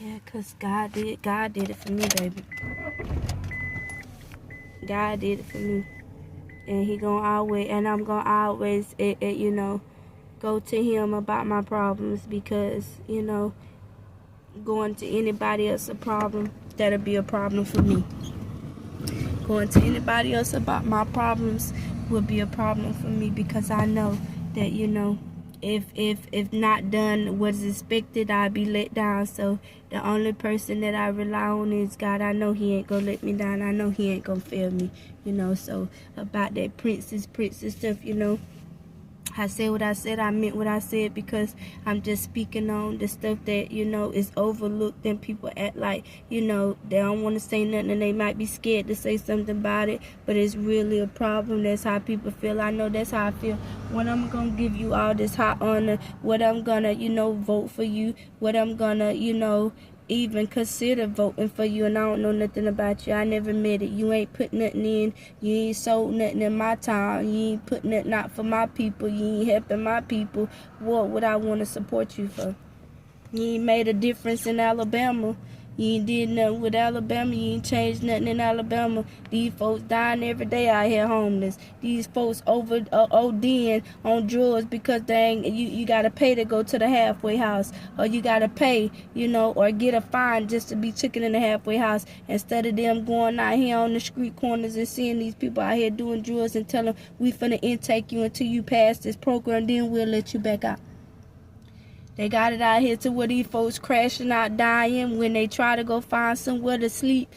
Yeah, cause God did it for me, baby. God did it for me. And he gonna always, and I'm gonna always, go to him about my problems, because, going to anybody else a problem, that'll be a problem for me. Going to anybody else about my problems will be a problem for me, because I know that, if not done what is expected, I'll be let down. So the only person that I rely on is God. I know he ain't gonna let me down. I know he ain't gonna fail me, so about that princess stuff, I said what I said, I meant what I said, because I'm just speaking on the stuff that, is overlooked, and people act like, they don't want to say nothing, and they might be scared to say something about it, but it's really a problem. That's how people feel. I know that's how I feel. When I'm going to give you all this high honor, what I'm going to, vote for you, what I'm going to, even consider voting for you, and I don't know nothing about you. I never met it. You ain't put nothing in. You ain't sold nothing in my time. You ain't put nothing out for my people. You ain't helping my people. What would I want to support you for? You ain't made a difference in Alabama. You ain't did nothing with Alabama. You ain't changed nothing in Alabama. These folks dying every day out here homeless. These folks ODing on drugs because they ain't, you gotta pay to go to the halfway house, or you gotta pay, or get a fine just to be taken in the halfway house, instead of them going out here on the street corners and seeing these people out here doing drugs and telling them, we finna intake you until you pass this program, then we'll let you back out. They got it out here to where these folks crashing out, dying when they try to go find somewhere to sleep.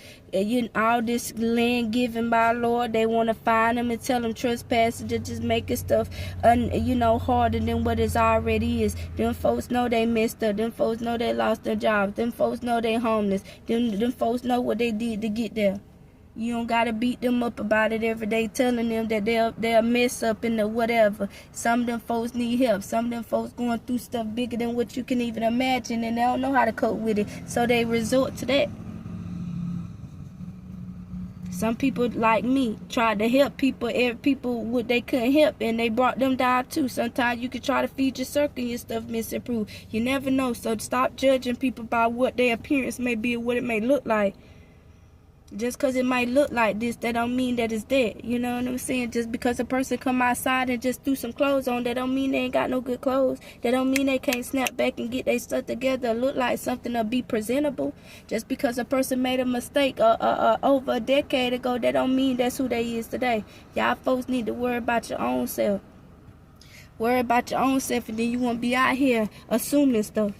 All this land given by Lord, they want to find them and tell them trespassing, to just making stuff, harder than what it already is. Them folks know they messed up. Them folks know they lost their jobs. Them folks know they homeless. Them folks know what they did to get there. You don't gotta beat them up about it every day, telling them that they'll mess up in the whatever. Some of them folks need help. Some of them folks going through stuff bigger than what you can even imagine, and they don't know how to cope with it, so they resort to that. Some people like me tried to help people what they couldn't help, and they brought them down too. Sometimes you can try to feed your circle and your stuff misimproved. You never know, so stop judging people by what their appearance may be or what it may look like. Just because it might look like this, that don't mean that it's that. You know what I'm saying? Just because a person come outside and just threw some clothes on, that don't mean they ain't got no good clothes. That don't mean they can't snap back and get their stuff together, look like something to be presentable. Just because a person made a mistake over a decade ago, that don't mean that's who they is today. Y'all folks need to worry about your own self. Worry about your own self, and then you won't be out here assuming stuff.